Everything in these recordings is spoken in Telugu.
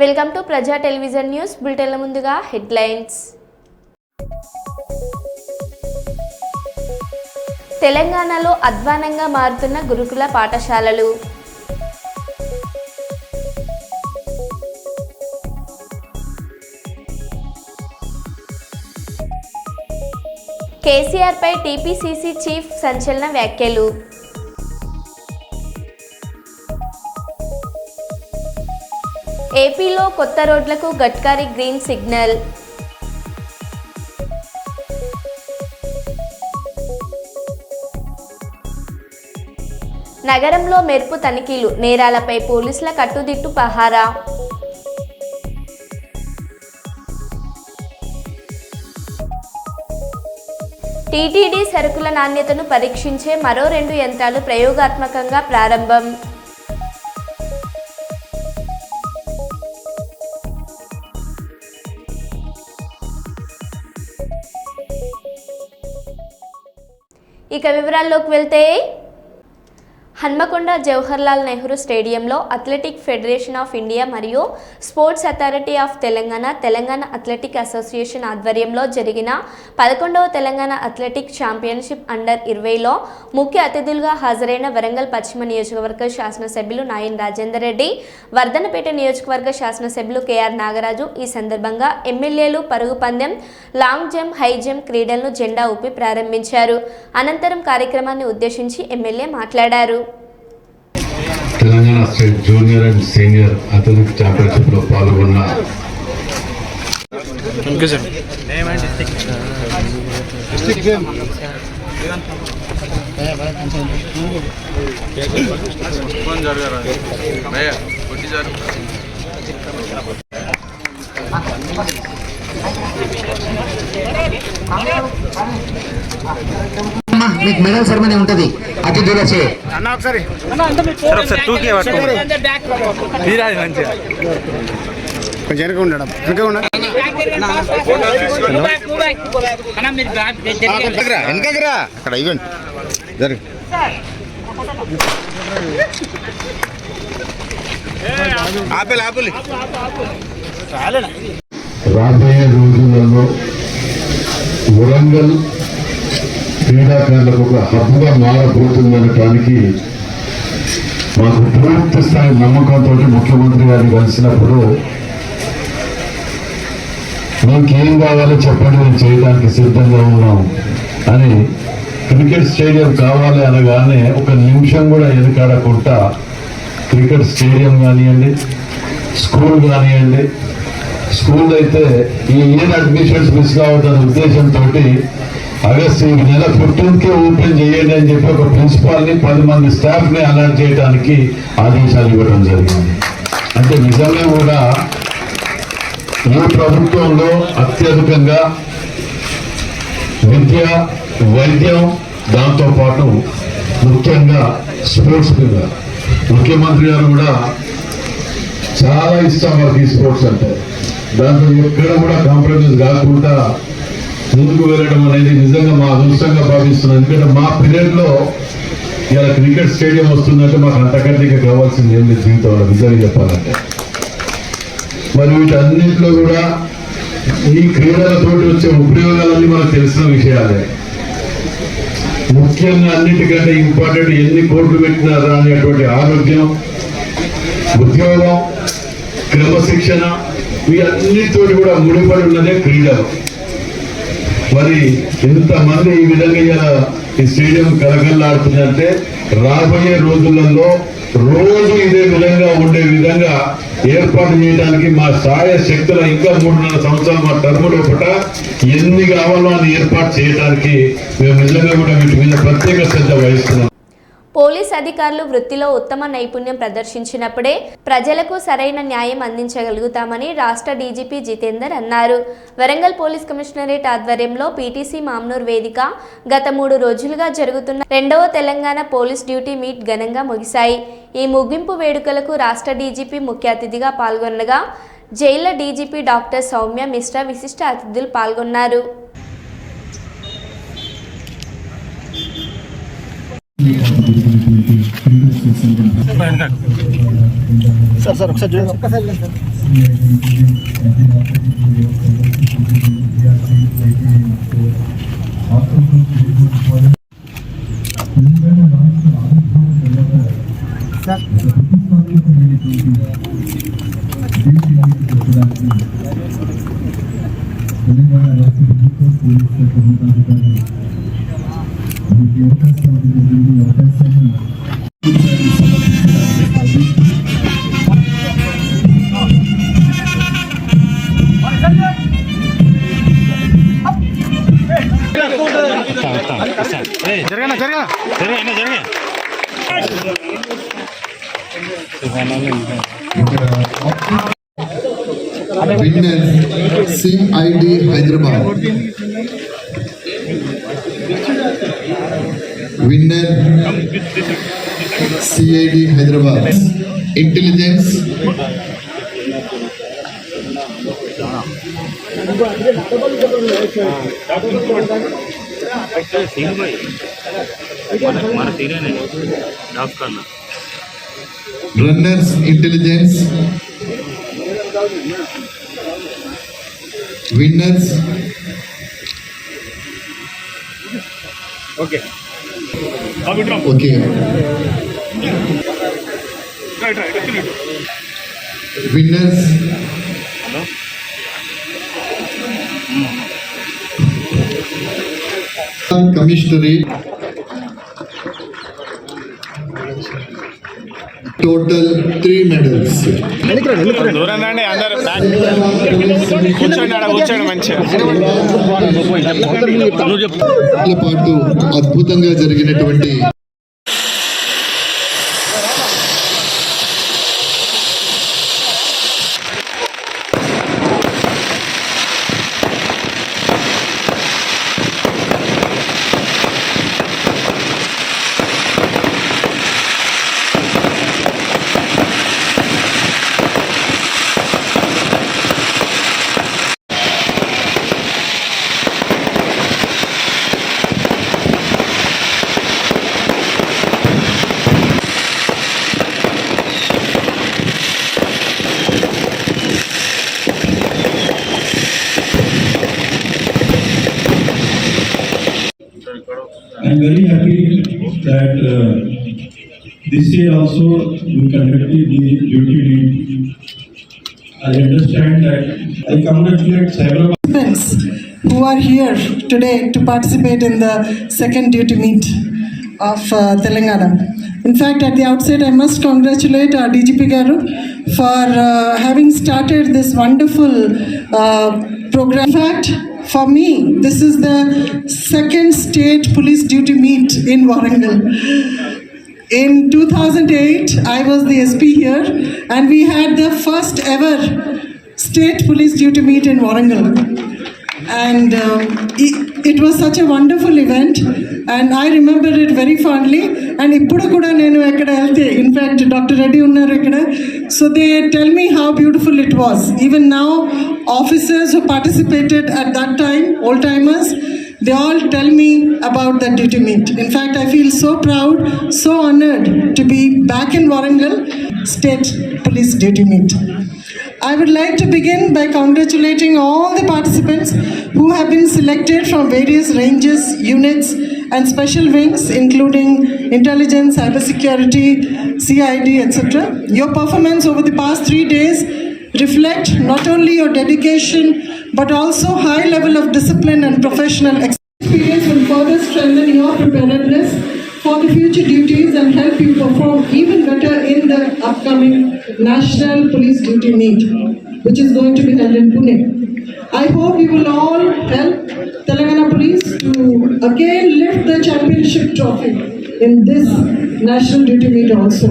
వెల్కమ్ టు ప్రజా టెలివిజన్ న్యూస్ బులెటిన్ల ముందుగా హెడ్లైన్స్. తెలంగాణలో అధ్వానంగా మారుతున్న గురుకుల పాఠశాలలు. కేసీఆర్ పై టీపీసీసీ చీఫ్ సంచలన వ్యాఖ్యలు. ఏపీలో కొత్త రోడ్లకు గడ్కరీ గ్రీన్ సిగ్నల్. నగరంలో మెరుపు తనిఖీలు, నేరాలపై పోలీసుల కట్టుదిట్టు పహారా. టీటీడీ సరుకుల నాణ్యతను పరీక్షించే మరో 2 యంత్రాలు ప్రయోగాత్మకంగా ప్రారంభం. ఇక వివరాల్లోకి వెళ్తే, హన్మకొండ జవహర్లాల్ నెహ్రూ స్టేడియంలో అథ్లెటిక్ ఫెడరేషన్ ఆఫ్ ఇండియా మరియు sports authority of Telangana athletic association ఆధ్వర్యంలో జరిగిన 11వ తెలంగాణ అథ్లెటిక్ ఛాంపియన్షిప్ అండర్ 20లో ముఖ్య అతిథులుగా హాజరైన వరంగల్ పశ్చిమ నియోజకవర్గ శాసనసభ్యులు నాయన్ రాజేందర్ రెడ్డి, వర్ధనపేట నియోజకవర్గ శాసనసభ్యులు కేఆర్ నాగరాజు ఈ సందర్భంగా ఎమ్మెల్యేలు పరుగు పందెం, లాంగ్ జంప్, హై జంప్ క్రీడలను జెండా ఊపి ప్రారంభించారు. అనంతరం కార్యక్రమాన్ని ఉద్దేశించి ఎమ్మెల్యే మాట్లాడారు. Telangana state junior and senior athletic championship లో పాల్గొన్న మీకు మెడల్ సెరమనీ ఉంటుంది అతిథులచే. కొంచెం వెనక ఉండడం వెనకరా అక్కడ ఇవ్వండి జరుగు. ఆపలి రాబోయే రోజులలో వరంగల్ క్రీడాకారులకు ఒక హబ్గా మారబోతుందనటానికి మాకు పూర్తి స్థాయి నమ్మకంతో ముఖ్యమంత్రి గారిని కలిసినప్పుడు మీకేం కావాలో చెప్పండి, మేము చేయడానికి సిద్ధంగా ఉన్నాం అని, క్రికెట్ స్టేడియం కావాలి అనగానే ఒక నిమిషం కూడా వెనకాడకుండా క్రికెట్ స్టేడియం కానివ్వండి, స్కూల్ కానివ్వండి, స్కూల్ అయితే ఈ ఇయర్ అడ్మిషన్స్ మిస్ కావద్దనే ఉద్దేశంతో ఆగస్టు ఈ నెల 15కే ఓపెన్ చేయండి అని చెప్పి ఒక ప్రిన్సిపాల్ని 10 మంది స్టాఫ్ని అలాట్ చేయడానికి ఆదేశాలు ఇవ్వడం జరిగింది. అంటే నిజంగా కూడా ఈ ప్రభుత్వంలో అత్యధికంగా విద్య, వైద్యం, దాంతోపాటు ముఖ్యంగా స్పోర్ట్స్ మీద ముఖ్యమంత్రి గారు కూడా చాలా ఇష్టం వారికి ఈ స్పోర్ట్స్ అంటే. దాంట్లో ఎక్కడ కూడా కాంప్రమైజ్ కాకుండా ముందుకు వెళ్ళడం అనేది నిజంగా మా అదృష్టంగా భావిస్తున్నాం. ఎందుకంటే మా పీరియడ్లో ఇలా క్రికెట్ స్టేడియం వస్తుందంటే మాకు అంతకంటే కావాల్సింది ఏం లేదు జీవితంలో, నిజంగా చెప్పాలంటే. మరి వీటన్నింటిలో కూడా ఈ క్రీడలతో వచ్చే ఉపయోగాలన్నీ మనకు తెలిసిన విషయాలే. ముఖ్యంగా అన్నిటికంటే ఇంపార్టెంట్ ఎన్ని కోట్లు పెట్టినారా అనేటువంటి ఆరోగ్యం, ఉద్యోగం, క్రమశిక్షణ, వీటన్నిటితోటి కూడా ముడిపడి ఉన్నదే క్రీడలు. మరి ఇంతమంది ఈ విధంగా ఇలా ఈ స్టేడియం కలకల్లాడుతుందంటే రాబోయే రోజులలో రోజు ఇదే విధంగా ఉండే విధంగా ఏర్పాటు చేయడానికి మా సాయ శక్తుల ఇంకా 3.5 సంవత్సరాలు మా టర్మ్ లోపల ఎన్ని కావాలో అని ఏర్పాటు చేయడానికి మేము నిజంగా కూడా వీటి మీద ప్రత్యేక శ్రద్ధ వహిస్తున్నాం. పోలీస్ అధికారులు వృత్తిలో ఉత్తమ నైపుణ్యం ప్రదర్శించినప్పుడే ప్రజలకు సరైన న్యాయం అందించగలుగుతామని రాష్ట్ర డీజీపీ జితేందర్ అన్నారు. వరంగల్ పోలీస్ కమిషనరేట్ ఆధ్వర్యంలో పీటీసీ మామ్నూర్ వేదిక గత 3 రోజులుగా జరుగుతున్న 2వ తెలంగాణ పోలీస్ డ్యూటీ మీట్ ఘనంగా ముగిశాయి. ఈ ముగింపు వేడుకలకు రాష్ట్ర డీజీపీ ముఖ్య అతిథిగా పాల్గొనగా జైళ్ల డీజీపీ డాక్టర్ సౌమ్య మిశ్రా విశిష్ట అతిథులు పాల్గొన్నారు. Winner CID Hyderabad. Winner CID Hyderabad. Intelligence. Runners Intelligence. Winners. Okay. Winners. Commissionerate. Total 3 medals. దూరం రండి అందరూ కూర్చోండి ఆడ కూర్చోండి మంచిగా పాటు అద్భుతంగా జరిగినటువంటి I'm very happy that this year also we conducted the duty meet. I understand that I congratulate several participants who are here today to participate in the second duty meet of Telangana. In fact, at the outset, I must congratulate our DGP Garu for having started this wonderful program. In fact, for me, this is the second state police duty meet in Warangal. In 2008, I was the SP here, and we had the first ever state police duty meet in Warangal. And it was such a wonderful event, and I remember it very fondly. And ippudu kuda nenu ekkada velte, in fact, Dr. Reddy unnaru ikkada, so they tell me how beautiful it was. Even now, officers who participated at that time, old timers, they all tell me about that duty meet. In fact, I feel so proud, so honored to be back in Warangal State Police Duty Meet. I would like to begin by congratulating all the participants who have been selected from various ranges, units and special wings, including intelligence, cybersecurity, CID, etc. Your performance over the past 3 days reflect not only your dedication but also high level of discipline and professional experience will further strengthen your preparedness for the future duties and help you perform even better in the upcoming National Police Duty Meet, which is going to be held in Pune. I hope you will all help Telangana Police to again lift the championship trophy in this National Duty Meet also.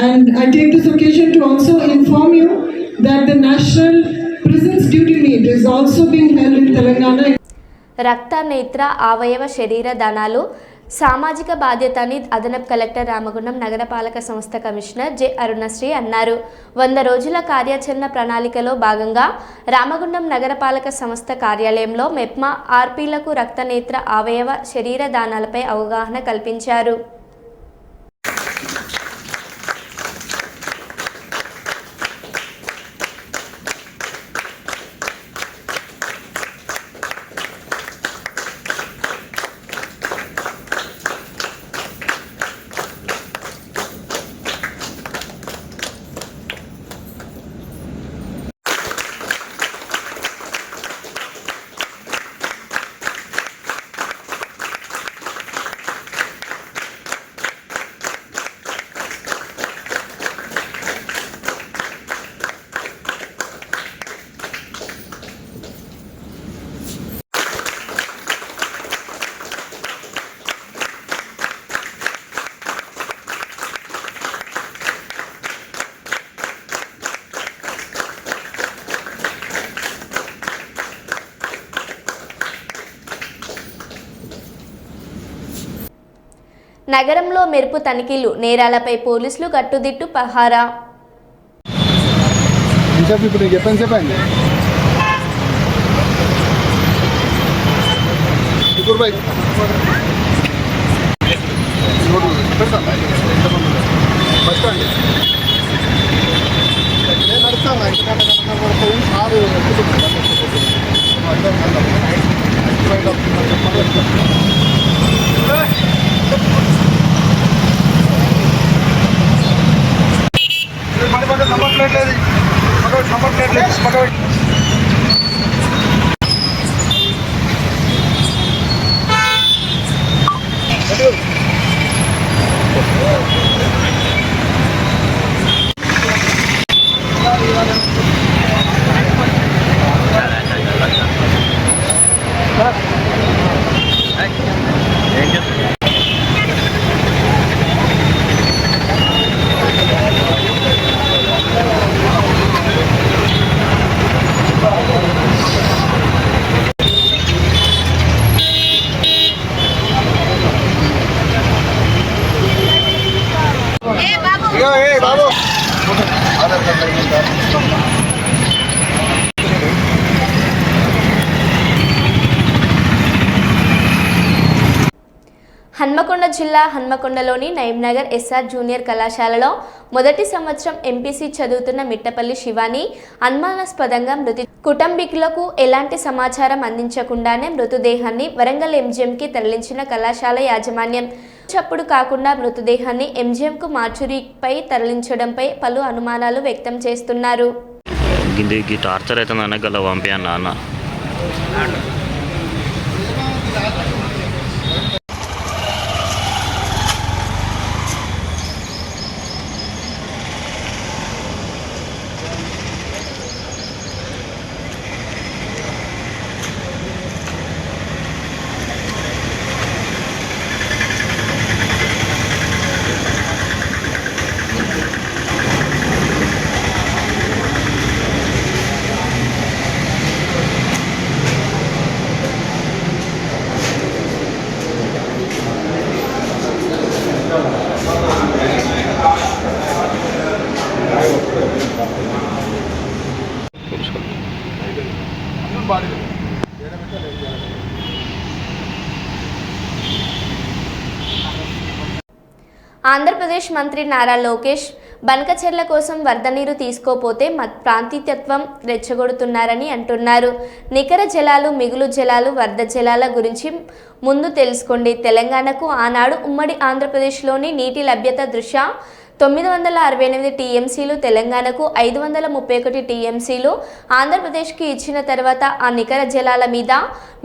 And I take this occasion to also inform you that the National Prisons Duty Meet is also being held in Telangana. రక్త నేత్ర అవయవ శరీర దానాలు సామాజిక బాధ్యతని అదనపు కలెక్టర్ రామగుండం నగరపాలక సంస్థ కమిషనర్ జె అరుణశ్రీ అన్నారు. 100 రోజుల కార్యాచరణ ప్రణాళికలో భాగంగా రామగుండం నగరపాలక సంస్థ కార్యాలయంలో మెప్మా ఆర్పీలకు రక్తనేత్ర అవయవ శరీర దానాలపై అవగాహన కల్పించారు. నగరంలో మెరుపు తనిఖీలు, నేరాలపై పోలీసులు కట్టుదిట్టు పహారా. హన్మకొండ జిల్లా హన్మకొండలోని నయీంనగర్ ఎస్ఆర్ జూనియర్ కళాశాలలో మొదటి సంవత్సరం ఎంపీసీ చదువుతున్న మిట్టపల్లి శివాని అనుమానాస్పదంగా మృతి. కుటుంబీకులకు ఎలాంటి సమాచారం అందించకుండానే మృతదేహాన్ని వరంగల్ ఎంజీఎంకి తరలించిన కళాశాల యాజమాన్యం. చప్పుడు కాకుండా మృతదేహాన్ని ఎంజీఎంకు మార్చురీపై తరలించడంపై పలు అనుమానాలు వ్యక్తం చేస్తున్నారు. టార్చర్ అవుతుందన్న గల పంపాను నాన్న. ఆంధ్రప్రదేశ్ మంత్రి నారా లోకేష్ బనకచెర్ల కోసం వరద నీరు తీసుకోపోతే ప్రాంతీయత్వం రెచ్చగొడుతున్నారని అంటున్నారు. నికర జలాలు, మిగులు జలాలు, వరద జలాల గురించి ముందు తెలుసుకోండి. తెలంగాణకు ఆనాడు ఉమ్మడి ఆంధ్రప్రదేశ్లోని నీటి లభ్యత దృష్ట్యా 968 టీఎంసీలు, తెలంగాణకు 531 టీఎంసీలు ఆంధ్రప్రదేశ్కి ఇచ్చిన తర్వాత ఆ నికర జలాల మీద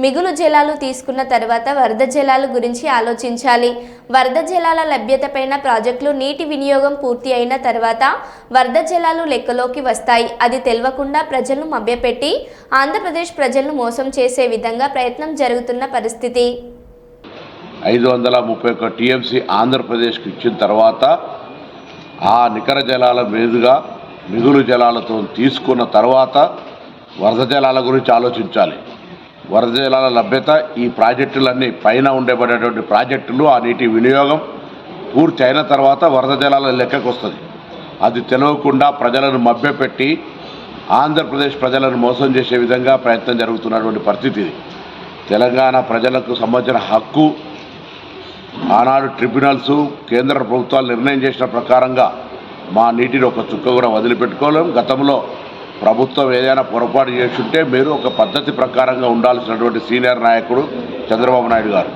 మిగులు జలాలు తీసుకున్న తర్వాత వరద జలాల గురించి ఆలోచించాలి. వరద జలాల లభ్యతపైన ప్రాజెక్టులు నీటి వినియోగం పూర్తి అయిన తర్వాత వరద జలాలు లెక్కలోకి వస్తాయి. అది తెలియకుండా ప్రజలను మభ్యపెట్టి ఆంధ్రప్రదేశ్ ప్రజలను మోసం చేసే విధంగా ప్రయత్నం జరుగుతున్న పరిస్థితి. 531 టీఎంసీ ఆంధ్రప్రదేశ్కి ఇచ్చిన తర్వాత ఆ నికర జలాల మీదుగా మిగులు జలాలతో తీసుకున్న తర్వాత వరద జలాల గురించి ఆలోచించాలి. వరద జలాల లభ్యత ఈ ప్రాజెక్టులన్నీ పైన ఉండబడేటువంటి ప్రాజెక్టులు ఆ నీటి వినియోగం పూర్తి అయిన తర్వాత వరద జలాల లెక్కకు వస్తుంది. అది తెలియకుండా ప్రజలను మభ్యపెట్టి ఆంధ్రప్రదేశ్ ప్రజలను మోసం చేసే విధంగా ప్రయత్నం జరుగుతున్నటువంటి పరిస్థితి ఇది. తెలంగాణ ప్రజలకు సంబంధించిన హక్కు ఆనాడు ట్రిబ్యునల్స్, కేంద్ర ప్రభుత్వాలు నిర్ణయం చేసిన ప్రకారంగా మా నీటిని ఒక చుక్క కూడా వదిలిపెట్టుకోలేం. గతంలో ప్రభుత్వం ఏదైనా పొరపాటు చేస్తుంటే మీరు ఒక పద్ధతి ప్రకారంగా ఉండాల్సినటువంటి సీనియర్ నాయకుడు చంద్రబాబు నాయుడు గారు,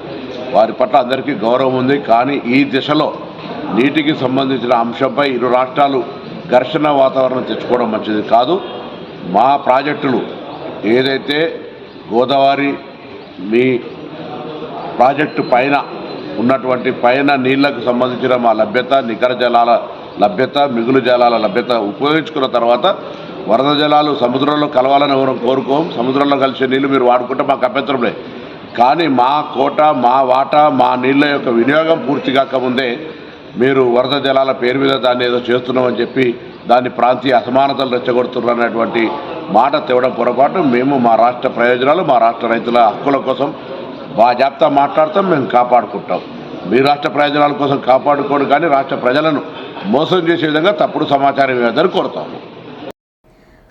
వారి పట్ల అందరికీ గౌరవం ఉంది. కానీ ఈ దిశలో నీటికి సంబంధించిన అంశంపై ఇరు రాష్ట్రాలు ఘర్షణ వాతావరణం తెచ్చుకోవడం మంచిది కాదు. మా ప్రాజెక్టులు ఏదైతే గోదావరి మీ ప్రాజెక్టు పైన ఉన్నటువంటి పైన నీళ్లకు సంబంధించిన మా లభ్యత, నికర జలాల లభ్యత, మిగులు జలాల లభ్యత ఉపయోగించుకున్న తర్వాత వరద జలాలు సముద్రంలో కలవాలని ఎవరు కోరుకోం. సముద్రంలో కలిసే నీళ్లు మీరు వాడుకుంటే మాకు అభ్యంతరం లేదు. కానీ మా కోట, మా వాటా, మా నీళ్ళ యొక్క వినియోగం పూర్తి కాకముందే మీరు వరద జలాల పేరు మీద దాన్ని ఏదో చేస్తున్నామని చెప్పి దాన్ని ప్రాంతీయ అసమానతలు రెచ్చగొడుతున్నటువంటి మాట తేవడం పొరపాటు. మేము మా రాష్ట్ర ప్రయోజనాలు, మా రాష్ట్ర రైతుల హక్కుల కోసం బాజాప్తా మాట్లాడతాం, మేము కాపాడుకుంటాం. మీ రాష్ట్ర ప్రయోజనాల కోసం కాపాడుకోండి, కానీ రాష్ట్ర ప్రజలను మోసం చేసే విధంగా తప్పుడు సమాచారం ఇవ్వదని కోరుతాము.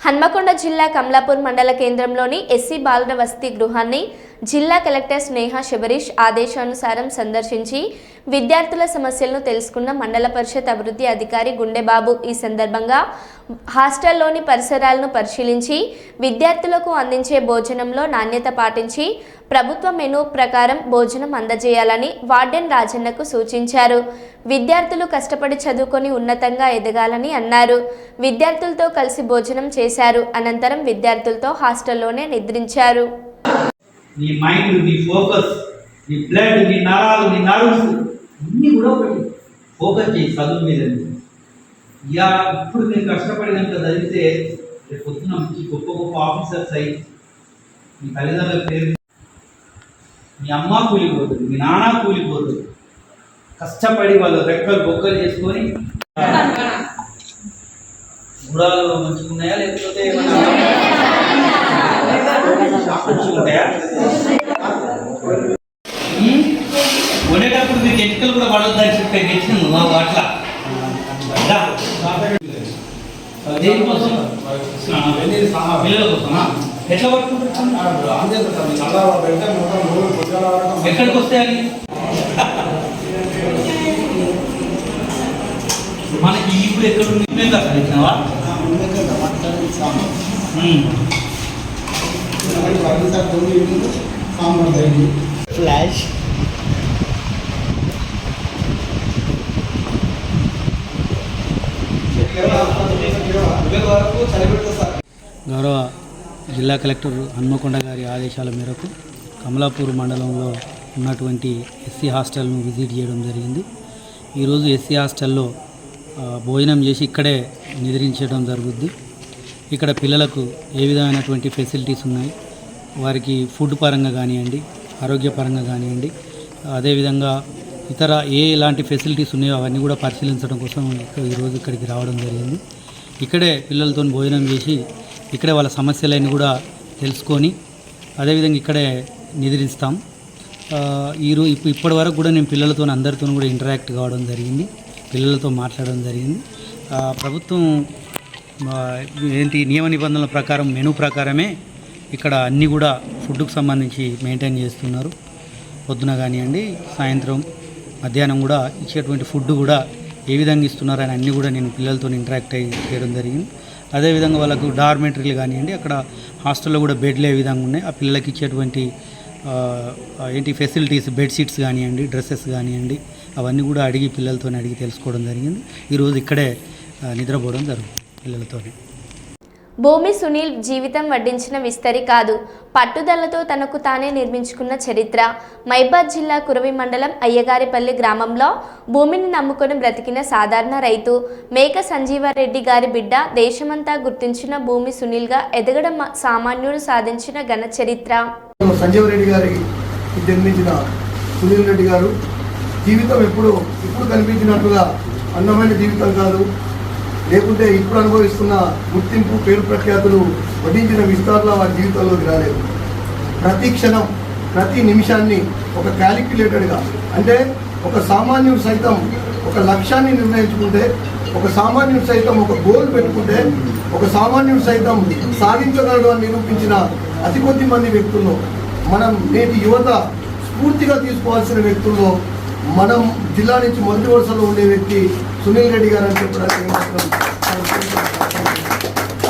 హన్మకొండ జిల్లా కమలాపూర్ మండల కేంద్రంలోని ఎస్సీ బాలుర వసతి గృహాన్ని జిల్లా కలెక్టర్ స్నేహ శబరీష్ ఆదేశానుసారం సందర్శించి విద్యార్థుల సమస్యలను తెలుసుకున్న మండల పరిషత్ అభివృద్ధి అధికారి గుండెబాబు ఈ సందర్భంగా హాస్టల్లోని పరిసరాలను పరిశీలించి విద్యార్థులకు అందించే భోజనంలో నాణ్యత పాటించి ప్రభుత్వ మెనూ ప్రకారం భోజనం అందజేయాలని వార్డెన్ రాజన్నకు సూచించారు. విద్యార్థులు కష్టపడి చదువుకొని ఉన్నతంగా ఎదగాలని అన్నారు. విద్యార్థులతో కలిసి భోజనం చేశారు. అనంతరం విద్యార్థులతో హాస్టల్లోనే నిద్రించారు. నీ మైండ్, నీ ఫోకస్, నీ బ్లడ్, నీ నరాలు, నీ నర్వ్స్ అన్నీ కూడా ఒకటి ఫోకస్ చేయి చదువు మీద. ఇప్పుడు మీరు కష్టపడినంత చదివితే రేపు పొద్దున మంచి గొప్ప గొప్ప ఆఫీసర్స్ అయ్యి మీ తల్లిదండ్రుల పేరు, మీ అమ్మ కూలిపోతుంది, మీ నాన్న కూలిపోతుంది. కష్టపడి వాళ్ళు రెక్కలు బొక్కలు చేసుకొని గుడాలు మంచిగా ఉన్నాయా లేకపోతే ఉంటాయా? వండేటప్పుడు మీకు ఎన్నికలు కూడా పడొద్దని చెప్పే గెలిచింది మాకు అట్లా. దేనికోసం? పిల్లల కోసమా? ఎట్లా పట్టుకుంటారు? ఎక్కడికి వస్తాయని మనకి ఇప్పుడు ఎక్కడ ఇచ్చినావా? ఫ్లాష్ గౌరవ జిల్లా కలెక్టర్ హన్మకొండ గారి ఆదేశాల మేరకు కమలాపూర్ మండలంలో ఉన్నటువంటి ఎస్సీ హాస్టల్ను విజిట్ చేయడం జరిగింది. ఈరోజు ఎస్సీ హాస్టల్లో భోజనం చేసి ఇక్కడే నిద్రించడం జరుగుద్ది. ఇక్కడ పిల్లలకు ఏ విధమైనటువంటి ఫెసిలిటీస్ ఉన్నాయి, వారికి ఫుడ్ పరంగా కానివ్వండి, ఆరోగ్యపరంగా కానివ్వండి, అదేవిధంగా ఇతర ఎలాంటి ఫెసిలిటీస్ ఉన్నాయో అవన్నీ కూడా పరిశీలించడం కోసం ఈరోజు ఇక్కడికి రావడం జరిగింది. ఇక్కడే పిల్లలతో భోజనం చేసి ఇక్కడే వాళ్ళ సమస్యలన్నీ కూడా తెలుసుకొని అదేవిధంగా ఇక్కడే నిద్రిస్తాం. ఇప్పటి వరకు కూడా నేను పిల్లలతో అందరితో కూడా ఇంటరాక్ట్ కావడం జరిగింది, పిల్లలతో మాట్లాడడం జరిగింది. ప్రభుత్వం నియమ నిబంధనల ప్రకారం మెనూ ప్రకారమే ఇక్కడ అన్నీ కూడా ఫుడ్కు సంబంధించి మెయింటైన్ చేస్తున్నారు. పొద్దున కానివ్వండి, సాయంత్రం, మధ్యాహ్నం కూడా ఇచ్చేటువంటి ఫుడ్ కూడా ఏ విధంగా ఇస్తున్నారని అన్నీ కూడా నేను పిల్లలతో ఇంటరాక్ట్ చేయడం జరిగింది. అదేవిధంగా వాళ్ళకు డార్మెంటరీలు కానివ్వండి, అక్కడ హాస్టల్లో కూడా బెడ్లు ఏ విధంగా ఉన్నాయి, ఆ పిల్లలకి ఇచ్చేటువంటి ఫెసిలిటీస్, బెడ్షీట్స్ కానివ్వండి, డ్రెస్సెస్ కానివ్వండి, అవన్నీ కూడా పిల్లలతో అడిగి తెలుసుకోవడం జరిగింది. ఈరోజు ఇక్కడే నిద్రపోవడం జరుగుతుంది పిల్లలతో. భూమి సునీల్ జీవితం వడ్డించిన విస్తరి కాదు, పట్టుదలతో తనకు తానే నిర్మించుకున్న చరిత్ర. మైబాద్ జిల్లా కురవి మండలం అయ్యగారిపల్లి గ్రామంలో భూమిని నమ్ముకొని బ్రతికిన సాధారణ రైతు మేక సంజీవారెడ్డి గారి బిడ్డ దేశమంతా గుర్తించిన భూమి సునీల్గా ఎదగడం సామాన్యుడు సాధించిన ఘన చరిత్ర. సంజీవారెడ్డి గారికి జన్మించిన సునీల్ రెడ్డి గారు జీవితం ఇప్పుడు కనిపించినట్టుగా అందమైన జీవితం కాదు, లేకుంటే ఇప్పుడు అనుభవిస్తున్న గుర్తింపు, పేరు ప్రఖ్యాతులు వడ్డించిన విస్తారంలో వారి జీవితంలోకి రాలేదు. ప్రతి క్షణం, ప్రతి నిమిషాన్ని ఒక క్యాలిక్యులేటెడ్గా, అంటే ఒక సామాన్యుడు సైతం ఒక లక్ష్యాన్ని నిర్ణయించుకుంటే, ఒక సామాన్యుడు సైతం ఒక గోల్ పెట్టుకుంటే, ఒక సామాన్యుడు సైతం సాధించగలడు అని నిరూపించిన అతి కొద్ది మంది వ్యక్తుల్లో మనం నేటి యువత స్ఫూర్తిగా తీసుకోవాల్సిన వ్యక్తుల్లో మనం జిల్లా నుంచి మొదటి వరుసలో ఉండే వ్యక్తి సునీల్ రెడ్డి గారు అని చెప్పడానికి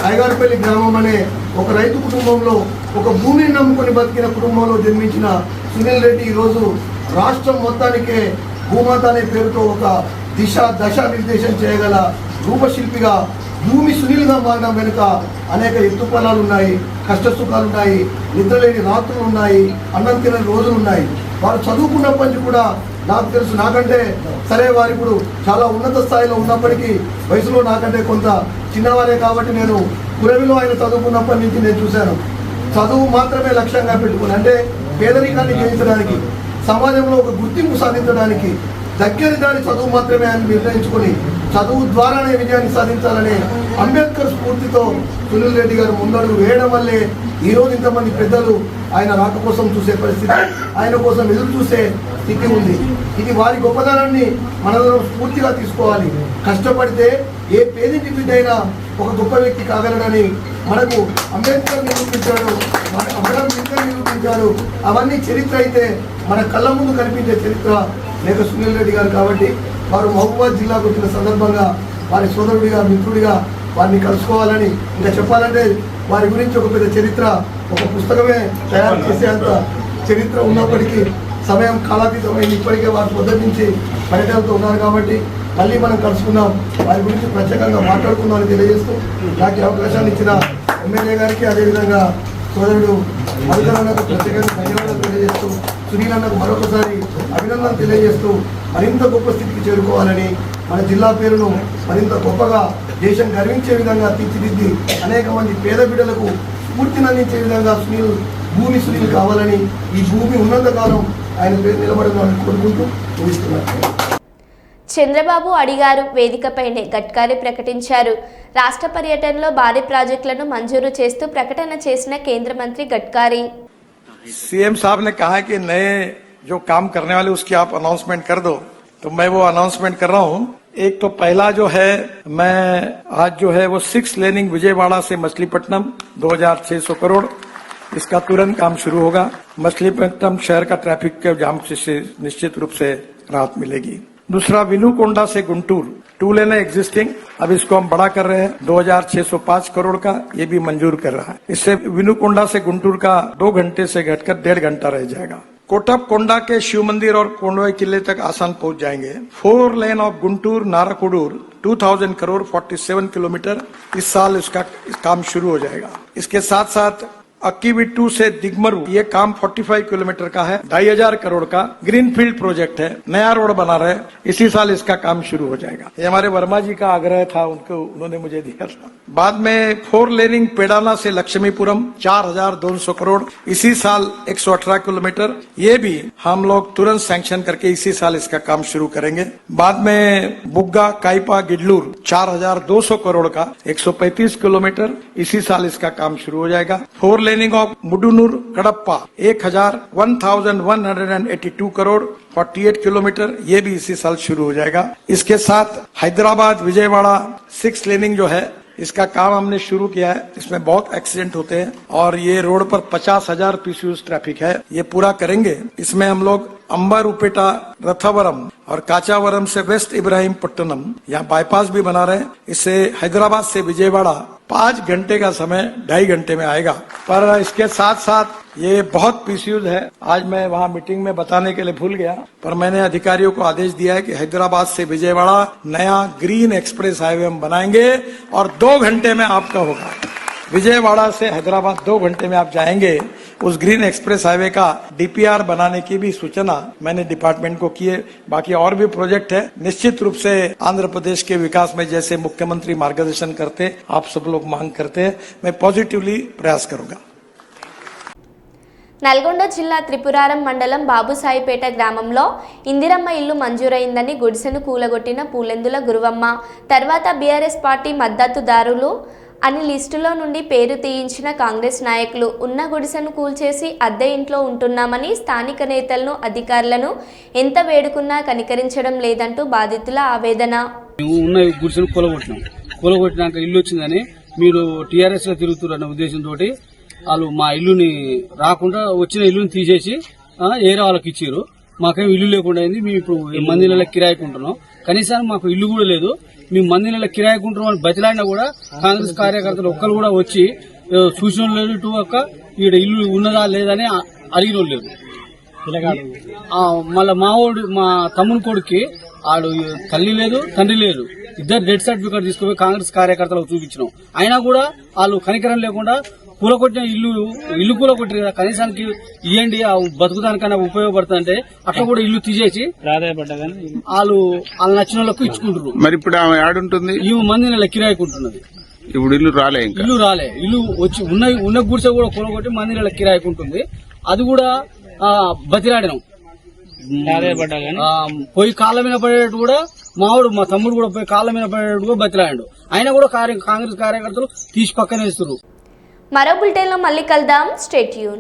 అయ్యగారిపల్లి గ్రామం అనే ఒక రైతు కుటుంబంలో, ఒక భూమిని నమ్ముకొని బతికిన కుటుంబంలో జన్మించిన సునీల్ రెడ్డి ఈరోజు రాష్ట్రం మొత్తానికే భూమాత అనే పేరుతో ఒక దశ నిర్దేశం చేయగల రూపశిల్పిగా భూమి సునీల్గా మారడం వెనుక అనేక ఎత్తుపలాలు ఉన్నాయి, కష్టసుఖాలు ఉన్నాయి, నిద్రలేని రాత్రులు ఉన్నాయి, అన్నం తినని రోజులు ఉన్నాయి. వారు చదువుకున్నప్పటి నుంచి కూడా నాకు తెలుసు, నాకంటే సరే వారు ఇప్పుడు చాలా ఉన్నత స్థాయిలో ఉన్నప్పటికీ వయసులో నాకంటే కొంత చిన్నవారే కాబట్టి నేను కురవిలో ఆయన చదువుకున్నప్పటి నుంచి నేను చూశాను. చదువు మాత్రమే లక్ష్యంగా పెట్టుకుని, అంటే పేదరికాన్ని జయించడానికి, సమాజంలో ఒక గుర్తింపు సాధించడానికి దగ్గర దాని చదువు మాత్రమే ఆయన నిర్ణయించుకొని చదువు ద్వారానే విజయాన్ని సాధించాలనే అంబేద్కర్ స్ఫూర్తితో సునీల్ రెడ్డి గారు ముందడుగు వేయడం వల్లే ఈరోజు ఇంతమంది పెద్దలు ఆయన రాక కోసం చూసే పరిస్థితి, ఆయన కోసం ఎదురు చూసే స్థితి ఉంది. ఇది వారి గొప్పతనాన్ని మనలో స్ఫూర్తిగా తీసుకోవాలి. కష్టపడితే ఏ పేదింటి బిడ్డ అయినా ఒక గొప్ప వ్యక్తి కాగలడని మనకు అంబేద్కర్ నిరూపించాడు, మన అబ్రహం లింకన్ నిరూపించాడు. అవన్నీ చరిత్ర అయితే మన కళ్ళ ముందు కనిపించే చరిత్ర లేక సునీల్ రెడ్డి గారు. కాబట్టి వారు మహబూబాద్ జిల్లాకు వచ్చిన సందర్భంగా వారి సోదరుడిగా మిత్రుడిగా వారిని కలుసుకోవాలని, ఇంకా చెప్పాలంటే వారి గురించి ఒక పెద్ద చరిత్ర, ఒక పుస్తకమే తయారు చేసేంత చరిత్ర ఉన్నప్పటికీ సమయం కాలాతీతమైంది. ఇప్పటికే వారు పొద్దున్న నుంచి పర్యటనతో ఉన్నారు కాబట్టి మళ్ళీ మనం కలుసుకుందాం, వారి గురించి ప్రత్యేకంగా మాట్లాడుకుందామని తెలియజేస్తూ నాకు అవకాశాన్ని ఇచ్చిన ఎమ్మెల్యే గారికి, అదేవిధంగా సోదరుడు మధుకర్ అన్నకు ప్రత్యేకంగా ధన్యవాదాలు తెలియజేస్తూ, సునీల్ అన్నకు మరొకసారి అభినందన తెలియజేస్తూ మరింత గొప్ప స్థితికి చేరుకోవాలని, మన జిల్లా పేరును మరింత గొప్పగా దేశం గర్వించే విధంగా తీర్చిదిద్ది అనేక మంది పేద బిడ్డలకు స్ఫూర్తిని అందించే విధంగా సునీల్ కావాలని, ఈ భూమి ఉన్నంతకాలం ఆయన పేరు నిలబడాలని కోరుకుంటూ ముగిస్తున్నారు. చంద్రబాబు అడిగారు వేదికపైనే గడ్కరీ ప్రకటించారు. రాష్ట్ర పర్యటనలో భారీ ప్రాజెక్టులను మంజూరు చేస్తూ ప్రకటన చేసిన కేంద్ర మంత్రి గడ్కరీ. सीएम साहब ने कहा कि नए जो काम करने वाले उसकी आप अनाउंसमेंट कर दो, तो मैं वो अनाउंसमेंट कर रहा हूँ. एक तो पहला जो है, मैं आज जो है वो 6 लेनिंग विजयवाड़ा से मछलीपट्टनम 2600 करोड़, इसका तुरंत काम शुरू होगा. मछलीपट्टनम शहर का ट्रैफिक के जाम से निश्चित रूप से राहत मिलेगी. दूसरा, विनुकोंडा से गुंटूर 2 लेन है एग्जिस्टिंग, अब इसको हम बड़ा कर रहे हैं 2605 करोड़ का, ये भी मंजूर कर रहा है. इससे विनुकोंडा से गुंटूर का 2 घंटे से घटकर 1.5 घंटा रह जाएगा. कोटप कोंडा के शिव मंदिर और कोंडवा किले तक आसान पहुंच जाएंगे. 4 lane of Guntur नाराकुडूर 2000 crore 47 kilometre, इस साल इसका काम शुरू हो जाएगा. इसके साथ साथ अक्कीविट्टू से दिगमरू, ये काम 45 किलोमीटर का है, 2500 करोड़ का ग्रीनफील्ड प्रोजेक्ट है, नया रोड बना रहे, इसी साल इसका काम शुरू हो जाएगा. ये हमारे वर्मा जी का आग्रह था, उन्होंने मुझे दिया था. बाद में 4 लेनिंग पेडाना से लक्ष्मीपुरम 4200 करोड़, इसी साल 118 किलोमीटर, ये भी हम लोग तुरंत सैंक्शन करके इसी साल इसका काम शुरू करेंगे. बाद में बुग्गा काइपा गिडलूर 4200 करोड़ का 135 किलोमीटर, इसी साल इसका काम शुरू हो जाएगा. 4 laning of Mudunur Kadapa 1182 crore 48 kilometre, ये भी इसी साल शुरू हो जाएगा. इसके साथ हैदराबाद विजयवाड़ा 6 लेनिंग जो है, इसका काम हमने शुरू किया है. इसमें बहुत एक्सीडेंट होते हैं और ये रोड पर 50,000 पीसीयूज ट्रैफिक है, ये पूरा करेंगे. इसमें हम लोग अंबर उपेटा रथावरम और काचावरम से वेस्ट इब्राहिम पट्टनम यहाँ बाईपास भी बना रहे हैं. इससे हैदराबाद से विजयवाड़ा 5 घंटे का समय 2.5 घंटे में आएगा. पर इसके साथ साथ ये बहुत पीसीयूज है, आज मैं वहाँ मीटिंग में बताने के लिए भूल गया, पर मैंने अधिकारियों को आदेश दिया है कि हैदराबाद से विजयवाड़ा नया ग्रीन एक्सप्रेस हाईवे हम बनाएंगे और 2 घंटे में आपका होगा. विजयवाड़ा से हैदराबाद 2 घंटे में आप जाएंगे. उस ग्रीन एक्सप्रेस हाईवे का डीपीआर बनाने की भी सूचना मैंने डिपार्टमेंट को की है. बाकी और भी प्रोजेक्ट है. निश्चित रूप से आंध्र प्रदेश के विकास में जैसे मुख्यमंत्री मार्गदर्शन करते, आप सब लोग मांग करते हैं, मैं पॉजिटिवली प्रयास करूंगा. నల్గొండ జిల్లా త్రిపురారం మండలం బాబుసాయిపేట గ్రామంలో ఇందిరమ్మ ఇల్లు మంజూరైందని గుడిసెను కూలగొట్టిన పూలెందుల గురువమ్మ. తర్వాత బీఆర్ఎస్ పార్టీ మద్దతుదారులు అని లిస్టులో నుండి పేరు తీయించిన కాంగ్రెస్ నాయకులు ఉన్న గుడిసెను కూల్చేసి అద్దె ఇంట్లో ఉంటున్నామని స్థానిక నేతలను అధికారులను ఎంత వేడుకున్నా కనికరించడం లేదంటూ బాధితుల ఆవేదన. ఉన్న గుడిసెను కూలగొట్టినాక ఇల్లు వచ్చిందని మీరు టీఆర్ఎస్ లో తిరుగుతున్న ఉద్దేశంతో వాళ్ళు మా ఇల్లుని రాకుండా వచ్చిన ఇల్లుని తీసేసి ఏరే వాళ్ళకి ఇచ్చారు. మాకేం ఇల్లు లేకుండా అయింది. మేము ఇప్పుడు మందిల కిరాయికుంటున్నాం. కనీసం మాకు ఇల్లు కూడా లేదు. మేము మందిల కిరాయికుంటున్నాం అని బతిలాడినా కూడా కాంగ్రెస్ కార్యకర్తలు ఒక్కరు కూడా వచ్చి చూసిన లేదు, ఇటు ఒక్క ఈడ ఇల్లు ఉన్నదా లేదని అడిగిన లేదు. మళ్ళా మా తమ్ముని కొడుక్కి ఆడు తల్లి లేదు, తండ్రి లేదు, ఇద్దరు డెత్ సర్టిఫికేట్ తీసుకుపోయి కాంగ్రెస్ కార్యకర్తలకు చూపించినాం. అయినా కూడా వాళ్ళు కనికరం లేకుండా కూలగొట్టిన ఇల్లు కూలగొట్టారు కదా, కనీసానికి ఇవ్వండి బతుకుదానికన్నా ఉపయోగపడుతుందంటే అట్లా కూడా ఇల్లు తీసేసి వాళ్ళు నచ్చిన వాళ్ళకు ఇచ్చుకుంటారు. మరి ఇప్పుడు ఆమె ఆడుంటుంది, ఈ మంది నెల కిరాయికుంటున్నది. ఇప్పుడు ఇల్లు రాలే, ఇల్లు వచ్చి ఉన్న గుడిసె కూడా కూలగొట్టి మంది నెల కిరాయికుంటుంది. అది కూడా బతిలాడినాం. పోయి కాళ్ళ మీద పడేటట్టు కూడా మా తమ్ముడు కూడా పోయి కాళ్ళ మీద పడి బతిలాడు. అయినా కూడా కాంగ్రెస్ కార్యకర్తలు తీసి పక్కన వేస్తున్నారు. మరో బులెటిన్లో మళ్ళీ కలుద్దాం. Stay tune.